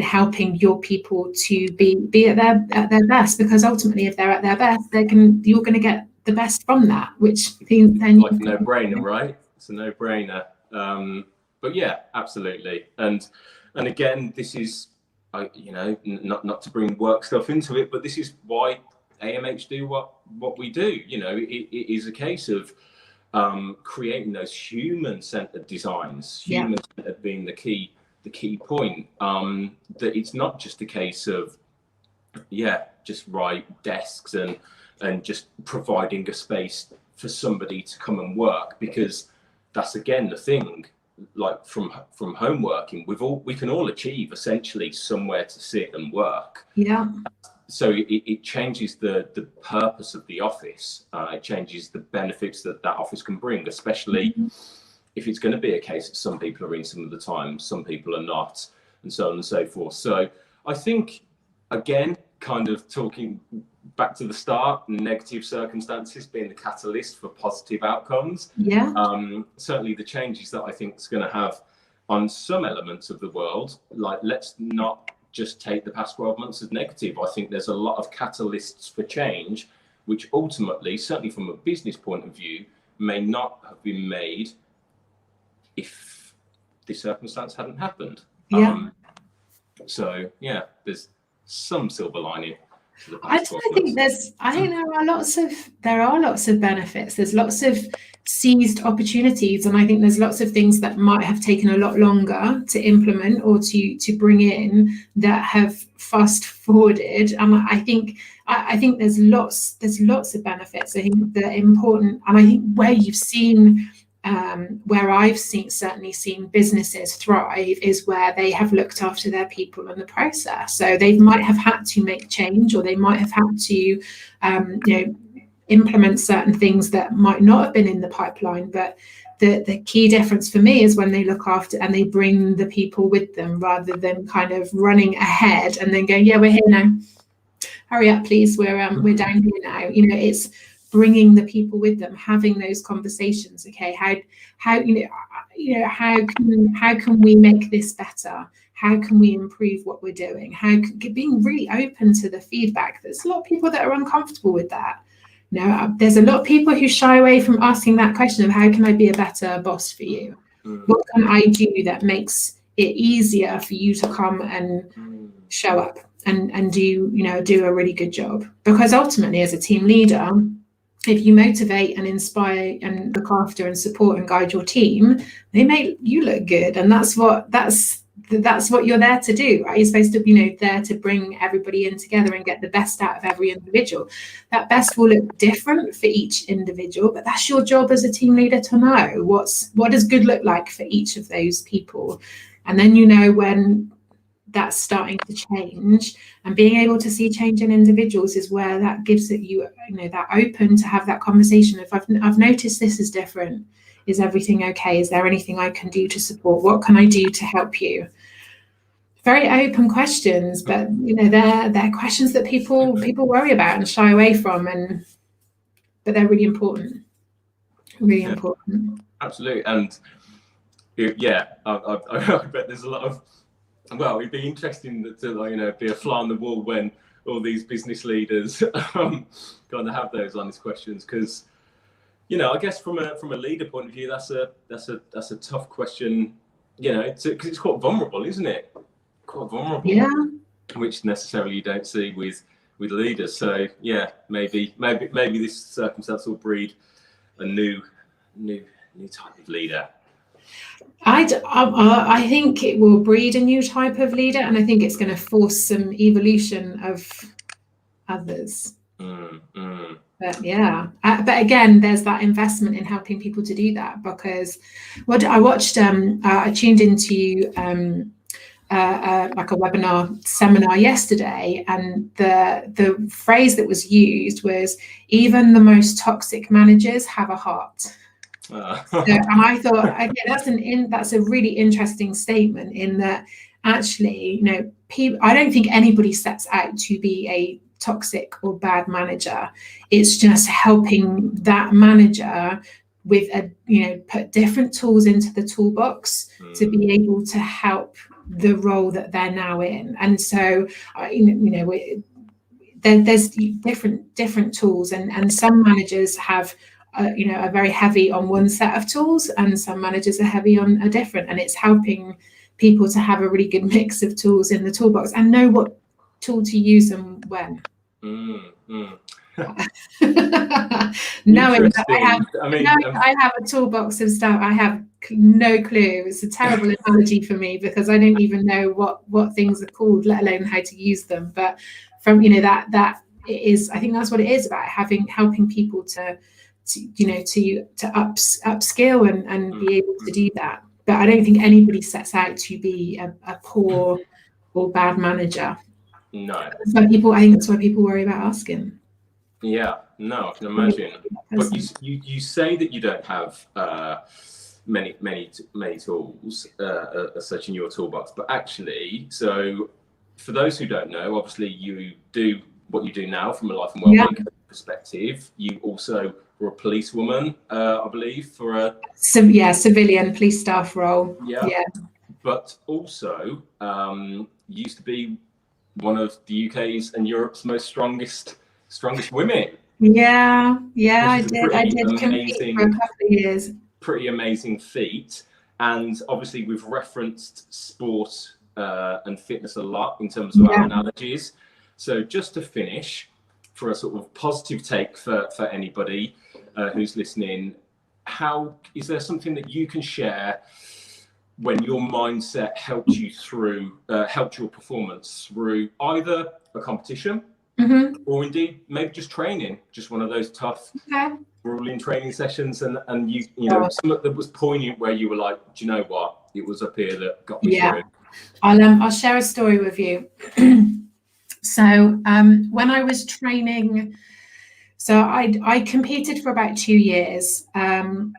helping your people to be at their best, because ultimately if they're at their best, you're going to get the best from that, which means then like a no-brainer, right? It's a no-brainer. But yeah, absolutely. And again, this is, not to bring work stuff into it, but this is why AMH do what we do. It is a case of creating those human-centered designs, human-centered being the key point. That it's not just a case of just desks and just providing a space for somebody to come and work, because that's again the thing. Like from home working, we can all achieve essentially somewhere to sit and work. So it changes the purpose of the office. It changes the benefits that office can bring, especially if it's going to be a case that some people are in some of the time, some people are not, and so on and so forth. So I think, again, kind of talking back to the start, negative circumstances being the catalyst for positive outcomes. Certainly the changes that I think is going to have on some elements of the world, like, let's not just take the past 12 months as negative. I think there's a lot of catalysts for change, which ultimately, certainly from a business point of view, may not have been made if this circumstance hadn't happened. So there's some silver lining. I think there are lots of benefits. There's lots of seized opportunities, and I think there's lots of things that might have taken a lot longer to implement or to bring in that have fast forwarded. And I think there's lots of benefits. I think they're important, and I think where you've seen. Where I've certainly seen businesses thrive is where they have looked after their people in the process. So they might have had to make change, or they might have had to, implement certain things that might not have been in the pipeline. But the key difference for me is when they look after and they bring the people with them, rather than kind of running ahead and then going, we're here now. Hurry up, please. We're down here now. It's bringing the people with them, having those conversations. Okay, how can we make this better? How can we improve what we're doing? Being really open to the feedback. There's a lot of people that are uncomfortable with that. There's a lot of people who shy away from asking that question of how can I be a better boss for you? What can I do that makes it easier for you to come and show up and do a really good job? Because ultimately, as a team leader, if you motivate and inspire and look after and support and guide your team, they make you look good. And that's that's what you're there to do, right? You're supposed to, you know, there to bring everybody in together and get the best out of every individual. That best will look different for each individual, but that's your job as a team leader to know what does good look like for each of those people. And then you know when that's starting to change, and being able to see change in individuals is where that gives it you know, that open to have that conversation. If I've noticed this is different, is everything okay? Is there anything I can do to support? What can I do to help you? Very open questions, but you know, they're questions that people worry about and shy away from, but they're really important. Really important. Absolutely. And yeah, I bet there's a lot of, well, it'd be interesting to, you know, be a fly on the wall when all these business leaders kind of have those honest questions, because, you know, I guess from a leader point of view, that's a tough question, you know, because it's quite vulnerable, isn't it? Quite vulnerable. Yeah. Which necessarily you don't see with leaders. So yeah, maybe this circumstance will breed a new type of leader. I think it will breed a new type of leader, and I think it's going to force some evolution of others. But yeah, but again, there's that investment in helping people to do that, because what I watched, I tuned into like a webinar seminar yesterday, and the phrase that was used was, even the most toxic managers have a heart. And I thought, again, that's a really interesting statement, in that actually, you know, I don't think anybody sets out to be a toxic or bad manager. It's just helping that manager with put different tools into the toolbox to be able to help the role that they're now in. And so there's different tools, and some managers have are very heavy on one set of tools, and some managers are heavy on a different, and it's helping people to have a really good mix of tools in the toolbox and know what tool to use and when. Knowing that I have a toolbox of stuff, I have no clue. It's a terrible analogy for me, because I don't even know what things are called, let alone how to use them. But from that it is, I think that's what it is about, helping people to upskill and be able to do that. But I don't think anybody sets out to be a poor or bad manager. No. I think that's why people worry about asking. Yeah, no, I can imagine. But you say that you don't have many tools as such in your toolbox, but actually, so for those who don't know, obviously you do what you do now from a life and wellbeing perspective. You also were a policewoman, I believe, for a civilian police staff role. Yeah. But also used to be one of the UK's and Europe's most strongest women. Yeah, I did compete for a couple of years. Pretty amazing feat. And obviously we've referenced sport and fitness a lot in terms of our analogies. So just to finish, for a sort of positive take for anybody who's listening, is there something that you can share when your mindset helped your performance through either a competition or indeed maybe just training, just one of those tough grueling training sessions, and you know something that was poignant where you were like, do you know what, it was up here that got me through. I'll share a story with you. So when I was training, so I competed for about 2 years, and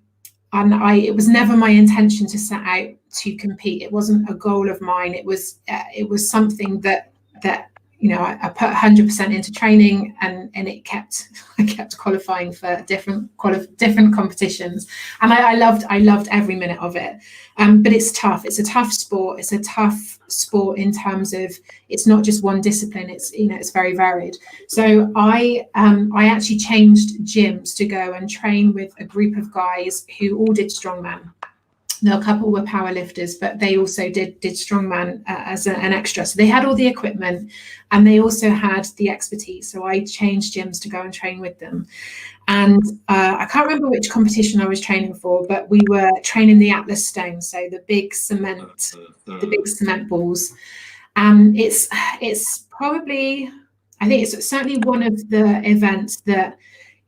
it was never my intention to set out to compete. It wasn't a goal of mine. It was something that I put 100% into training, and I kept qualifying for different competitions, and I loved every minute of it. But it's tough. It's a tough sport. It's a tough sport in terms of it's not just one discipline. It's very varied. So I actually changed gyms to go and train with a group of guys who all did strongman. A couple were power lifters, but they also did strongman as an extra. So they had all the equipment and they also had the expertise. So I changed gyms to go and train with them. And I can't remember which competition I was training for, but we were training the Atlas stone, so the big cement balls. And it's probably, I think it's certainly one of the events that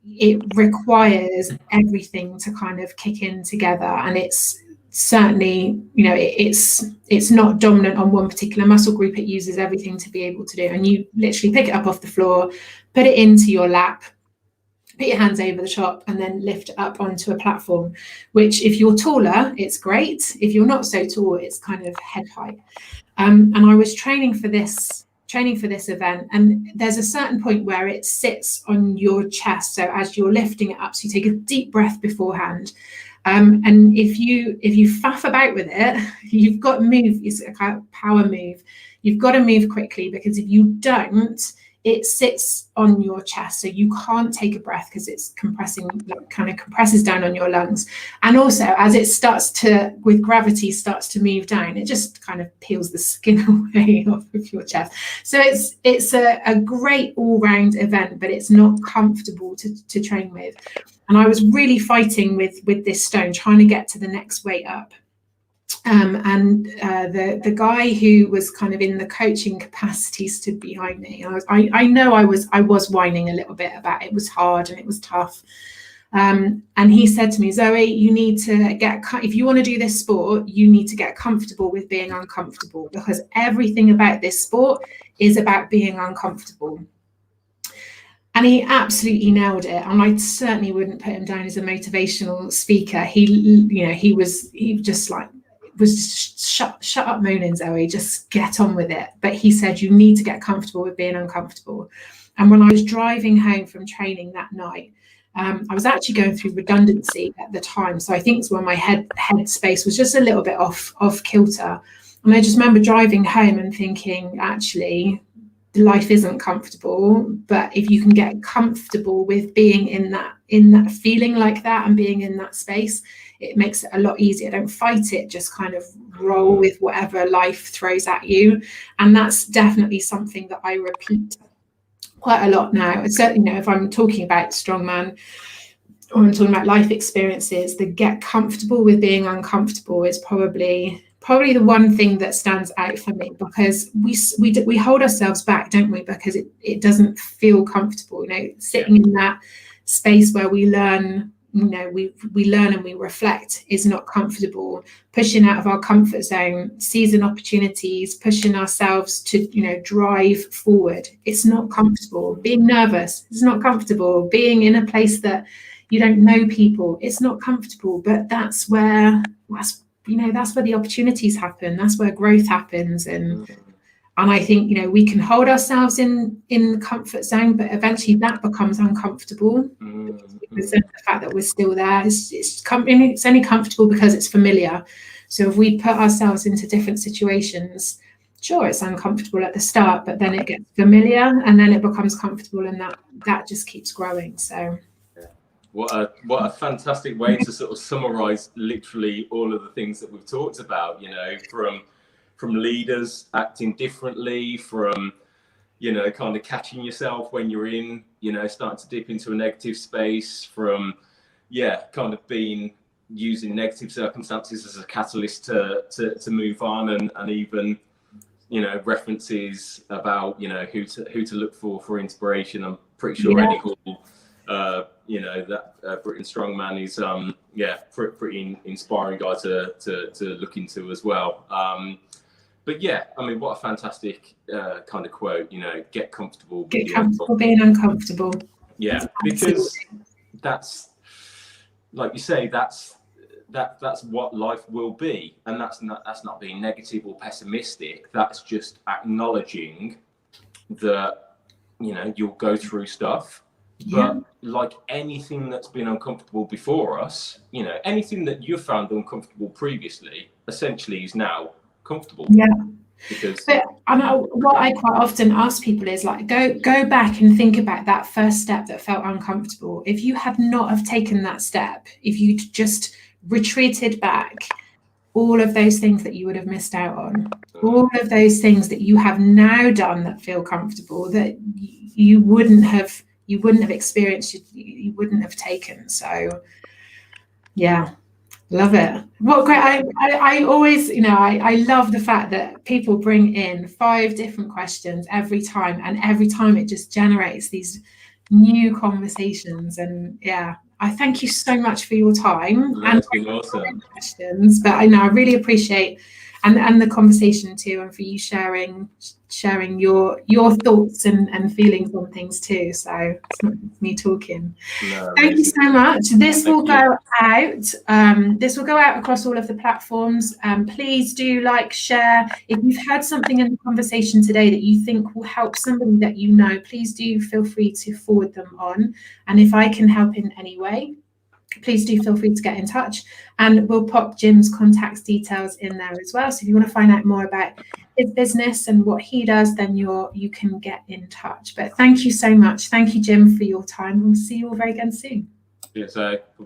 it requires everything to kind of kick in together, and it's certainly, it's not dominant on one particular muscle group. It uses everything to be able to do, and you literally pick it up off the floor, put it into your lap, put your hands over the top, and then lift it up onto a platform, which if you're taller, it's great. If you're not so tall, it's kind of head height. And I was training for this event, and there's a certain point where it sits on your chest. So as you're lifting it up, so you take a deep breath beforehand. And if you faff about with it, you've got to move. It's a kind of power move. You've got to move quickly, because if you don't, it sits on your chest, so you can't take a breath because it's compressing, like kind of compresses down on your lungs. And also, as it starts to, with gravity, starts to move down, it just kind of peels the skin away off of your chest. So it's a great all-round event, but it's not comfortable to train with. And I was really fighting with this stone, trying to get to the next weight up. And the guy who was kind of in the coaching capacity stood behind me. I know I was whining a little bit about it. It was hard and it was tough. And he said to me, Zoe, you need to if you want to do this sport, you need to get comfortable with being uncomfortable, because everything about this sport is about being uncomfortable. And he absolutely nailed it. And I certainly wouldn't put him down as a motivational speaker. He was just shut up moaning, Zoe, just get on with it. But he said, you need to get comfortable with being uncomfortable. And when I was driving home from training that night, I was actually going through redundancy at the time. So I think it's when my head space was just a little bit off kilter. And I just remember driving home and thinking, actually, life isn't comfortable, but if you can get comfortable with being in that feeling like that and being in that space, it makes it a lot easier. Don't fight it, just kind of roll with whatever life throws at you. And that's definitely something that I repeat quite a lot now. And certainly, if I'm talking about strongman or I'm talking about life experiences, the get comfortable with being uncomfortable is probably the one thing that stands out for me, because we hold ourselves back, don't we? Because it doesn't feel comfortable, sitting in that space where we learn, we learn and we reflect is not comfortable. Pushing out of our comfort zone, seizing opportunities, pushing ourselves to, drive forward. It's not comfortable. Being nervous is not comfortable. Being in a place that you don't know people, it's not comfortable. But that's where the opportunities happen. That's where growth happens. And I think, we can hold ourselves in the comfort zone, but eventually that becomes uncomfortable. Because the fact that we're still there, it's only comfortable because it's familiar. So if we put ourselves into different situations, sure, it's uncomfortable at the start, but then it gets familiar and then it becomes comfortable, and that just keeps growing. So what a fantastic way to sort of summarize literally all of the things that we've talked about, from leaders acting differently, from kind of catching yourself when you're in, starting to dip into a negative space, from kind of using negative circumstances as a catalyst to move on, and even references about who to look for inspiration. I'm pretty sure Eddie Hall, that Britain Strongman is pretty inspiring guy to look into as well. But what a fantastic kind of quote, get comfortable. Get comfortable being uncomfortable. Yeah, because that's, like you say, that's what life will be. And that's not being negative or pessimistic. That's just acknowledging that, you'll go through stuff. But like anything that's been uncomfortable before us, anything that you've found uncomfortable previously, essentially is now comfortable. But what I quite often ask people is like, go back and think about that first step that felt uncomfortable. If you had not have taken that step, if you just retreated back all of those things that you would have missed out on, all of those things that you have now done that feel comfortable, that you wouldn't have experienced, you wouldn't have taken. So yeah, love it. What great. I always, I love the fact that people bring in 5 different questions every time, and every time it just generates these new conversations. And yeah, I thank you so much for your time. And it's been awesome. Questions, but I know I really appreciate and the conversation too, and for you sharing your thoughts and feelings on things too. So it's not just me talking. Thank you so much. This will go out. This will go out across all of the platforms. Please do like, share. If you've heard something in the conversation today that you think will help somebody that you know, please do feel free to forward them on. And if I can help in any way, please do feel free to get in touch, and we'll pop Jim's contact details in there as well. So if you want to find out more about his business and what he does, then you can get in touch. But thank you so much. Thank you, Jim, for your time. We'll see you all very again soon. Yeah, so bye.